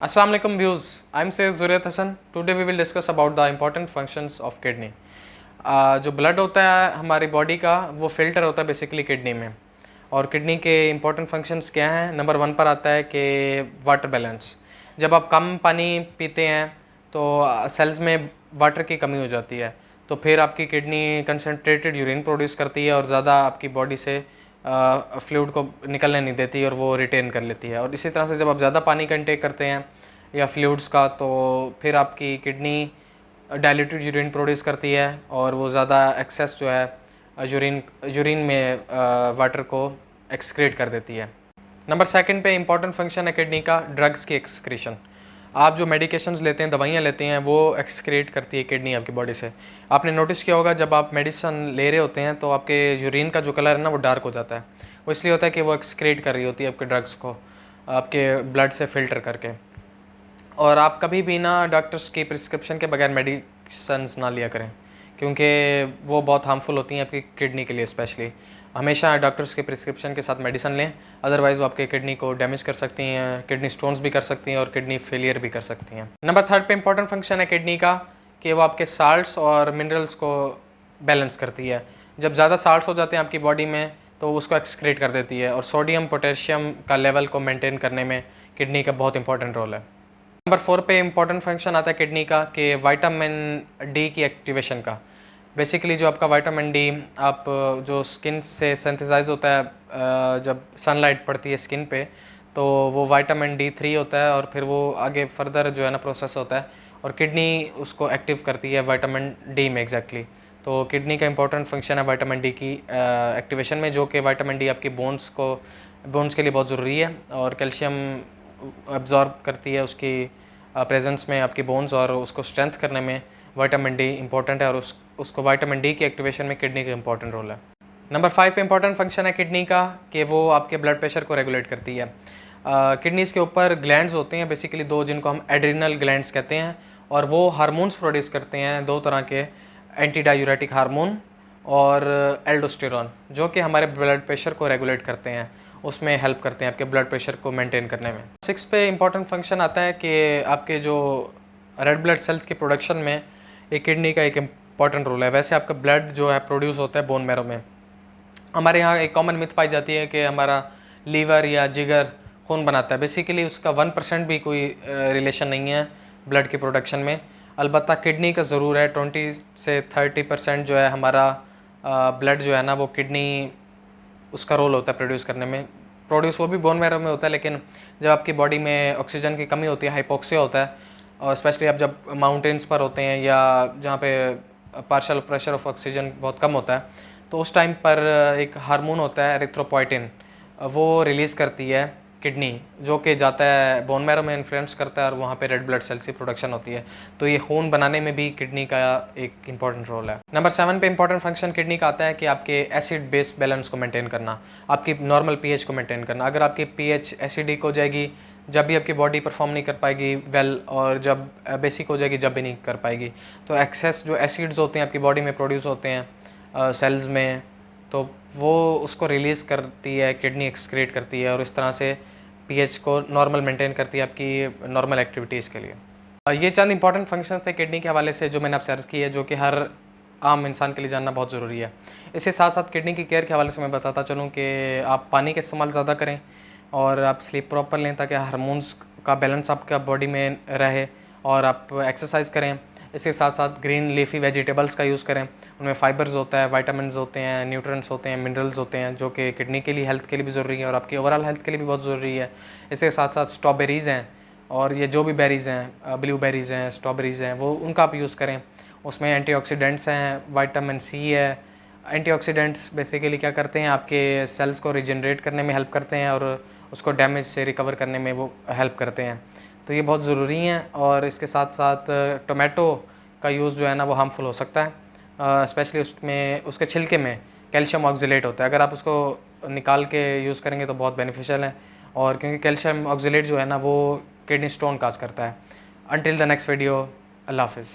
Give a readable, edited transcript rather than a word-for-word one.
Assalamu alaikum viewers. I'm Sayyid Zuriyat Hassan. Today we will discuss about the important functions of kidney. जो blood होता है हमारी body का वो filter होता है बेसिकली किडनी में। और किडनी के इंपॉर्टेंट फंक्शंस क्या हैं? नंबर 1 पर आता है कि वाटर बैलेंस। जब आप कम पानी पीते हैं तो सेल्स में वाटर की कमी हो जाती है, तो फिर आपकी किडनी कंसनट्रेटेड यूरिन प्रोड्यूस करती है और ज़्यादा आपकी बॉडी से फ्लूइड को निकलने नहीं देती और वो रिटेन कर लेती है। और इसी तरह से जब आप ज़्यादा पानी का इंटेक करते हैं या फ्लूइड्स का, तो फिर आपकी किडनी डाइल्यूटेड यूरिन प्रोड्यूस करती है और वो ज़्यादा एक्सेस जो है यूरिन में वाटर को एक्सक्रीट कर देती है। नंबर 2 पे इंपॉर्टेंट फंक्शन है किडनी का ड्रग्स की एक्सक्रीशन। आप जो मेडिकेशंस लेते हैं, दवाइयाँ लेते हैं, वो एक्सक्रीट करती है किडनी आपकी बॉडी से। आपने नोटिस किया होगा जब आप मेडिसिन ले रहे होते हैं तो आपके यूरिन का जो कलर है ना वो डार्क हो जाता है। वो इसलिए होता है कि वो एक्सक्रीट कर रही होती है आपके ड्रग्स को आपके ब्लड से फ़िल्टर करके। और आप कभी भी ना डॉक्टर्स की प्रिस्क्रिप्शन के बगैर मेडिसिन्स ना लिया करें, क्योंकि वो बहुत हार्मफुल होती हैं आपकी किडनी के लिए। स्पेशली हमेशा डॉक्टर्स के प्रिस्क्रिप्शन के साथ मेडिसिन लें, अदरवाइज़ वो आपके किडनी को डैमेज कर सकती हैं, किडनी स्टोन्स भी कर सकती हैं और किडनी फेलियर भी कर सकती हैं। नंबर 3 पे इंपॉर्टेंट फंक्शन है किडनी का कि वो आपके साल्ट्स और मिनरल्स को बैलेंस करती है। जब ज़्यादा साल्ट्स हो जाते हैं आपकी बॉडी में तो उसको एक्सक्रीट कर देती है, और सोडियम पोटेशियम का लेवल को मेंटेन करने में किडनी का बहुत इंपॉर्टेंट रोल है। नंबर 4 पे इंपॉर्टेंट फंक्शन आता है किडनी का कि विटामिन डी की एक्टिवेशन का। बेसिकली जो आपका विटामिन डी आप जो स्किन से सिंथेसाइज होता है जब सनलाइट पड़ती है स्किन पे, तो वो विटामिन D3 होता है और फिर वो आगे फर्दर जो है ना प्रोसेस होता है और किडनी उसको एक्टिव करती है विटामिन डी में एग्जैक्टली। तो किडनी का इंपॉर्टेंट फंक्शन है विटामिन डी की एक्टिवेशन में, जो कि विटामिन डी आपकी बोन्स के लिए बहुत ज़रूरी है और कैल्शियम अब्जॉर्ब करती है उसकी प्रेजेंस में आपकी बोन्स, और उसको स्ट्रेंथ करने में विटामिन डी इंपॉर्टेंट है और उसको विटामिन डी की एक्टिवेशन में किडनी का इंपॉर्टेंट रोल है। नंबर 5 पे इंपॉर्टेंट फंक्शन है किडनी का कि वो आपके ब्लड प्रेशर को रेगुलेट करती है। किडनीज़ के ऊपर ग्लैंड्स होते हैं बेसिकली 2, जिनको हम एड्रिनल ग्लैंड्स कहते हैं, और वो हार्मोन्स प्रोड्यूस करते हैं 2 तरह के, एंटी डायूरेटिक हार्मोन और एल्डोस्टेरॉन, जो कि हमारे ब्लड प्रेशर को रेगुलेट करते हैं, उसमें हेल्प करते हैं आपके ब्लड प्रेशर को मेंटेन करने में। 6 पे इंपॉर्टेंट फंक्शन आता है कि आपके जो रेड ब्लड सेल्स की प्रोडक्शन में एक किडनी का एक इम्पॉर्टेंट रोल है। वैसे आपका ब्लड जो है प्रोड्यूस होता है बोन मैरो में। हमारे यहाँ एक कॉमन मिथ पाई जाती है कि हमारा लीवर या जिगर खून बनाता है। बेसिकली उसका 1% भी कोई रिलेशन नहीं है ब्लड की प्रोडक्शन में। अलबत्ता किडनी का ज़रूर है। 20 से 30% जो है हमारा ब्लड जो है ना वो किडनी उसका रोल होता है प्रोड्यूस करने में। प्रोड्यूस वो भी बोन मैरो में होता है, लेकिन जब आपकी बॉडी में ऑक्सीजन की कमी होती है, हाइपोक्सिया होता है, और स्पेशली आप जब माउंटेन्स पर होते हैं या जहाँ पे पार्शियल प्रेशर ऑफ ऑक्सीजन बहुत कम होता है, तो उस टाइम पर एक हार्मोन होता है एरिथ्रोपोइटिन, वो रिलीज़ करती है किडनी, जो कि जाता है बोन मैरो में, इन्फ्लुएंस करता है और वहाँ पे रेड ब्लड सेल्स की प्रोडक्शन होती है। तो ये खून बनाने में भी किडनी का एक इंपॉर्टेंट रोल है। नंबर 7 पे इंपॉर्टेंट फंक्शन किडनी का आता है कि आपके एसिड बेस बैलेंस को मेंटेन करना, आपकी नॉर्मल पीएच को मेंटेन करना। अगर आपकी पीएच एसिडिक हो जाएगी जब भी आपकी बॉडी परफॉर्म नहीं कर पाएगी वेल, और जब बेसिक हो जाएगी जब भी नहीं कर पाएगी। तो एक्सेस जो एसिड्स होते हैं आपकी बॉडी में प्रोड्यूस होते हैं सेल्स में, तो वो उसको रिलीज़ करती है किडनी, एक्सक्रीट करती है, और इस तरह से पीएच को नॉर्मल मेंटेन करती है आपकी नॉर्मल एक्टिविटीज़ के लिए। ये चंद इंपॉर्टेंट फंक्शंस थे किडनी के हवाले से जो मैंने आपसे अर्ज़ की है, जो कि हर आम इंसान के लिए जानना बहुत ज़रूरी है। इसके साथ साथ किडनी की केयर के हवाले से मैं बताता चलूँ कि आप पानी का इस्तेमाल ज़्यादा करें और आप स्लीप प्रॉपर लें ताकि हार्मोन्स का बैलेंस आपका बॉडी में रहे, और आप एक्सरसाइज करें। इसके साथ साथ ग्रीन लीफी वेजिटेबल्स का यूज़ करें, उनमें फाइबर्स होता है, विटामिन्स होते हैं, न्यूट्रिएंट्स होते हैं, मिनरल्स होते हैं, जो कि किडनी के लिए हेल्थ के लिए भी ज़रूरी है और आपकी ओवरऑल हेल्थ के लिए भी बहुत ज़रूरी है। इसके साथ साथ स्ट्रॉबेरीज़ हैं, और ये जो भी बेरीज़ हैं, ब्लूबेरीज़ हैं, स्ट्रॉबेरीज़ हैं, वो उनका आप यूज़ करें। उसमें एंटीऑक्सीडेंट्स हैं, विटामिन सी है। एंटीऑक्सीडेंट्स बेसिकली क्या करते हैं, आपके सेल्स को रिजनरेट करने में हेल्प करते हैं और उसको डैमेज से रिकवर करने में वो हेल्प करते हैं। तो ये बहुत ज़रूरी हैं। और इसके साथ साथ टोमेटो का यूज़ जो है ना वो हार्मफुल हो सकता है, स्पेशली उसमें उसके छिलके में कैल्शियम ऑक्जेलेट होता है। अगर आप उसको निकाल के यूज़ करेंगे तो बहुत बेनिफिशियल है, और क्योंकि कैल्शियम ऑक्जेलेट जो है ना वो किडनी स्टोन काज करता है। अनटिल द नेक्स्ट वीडियो, अल्लाह हाफिज़।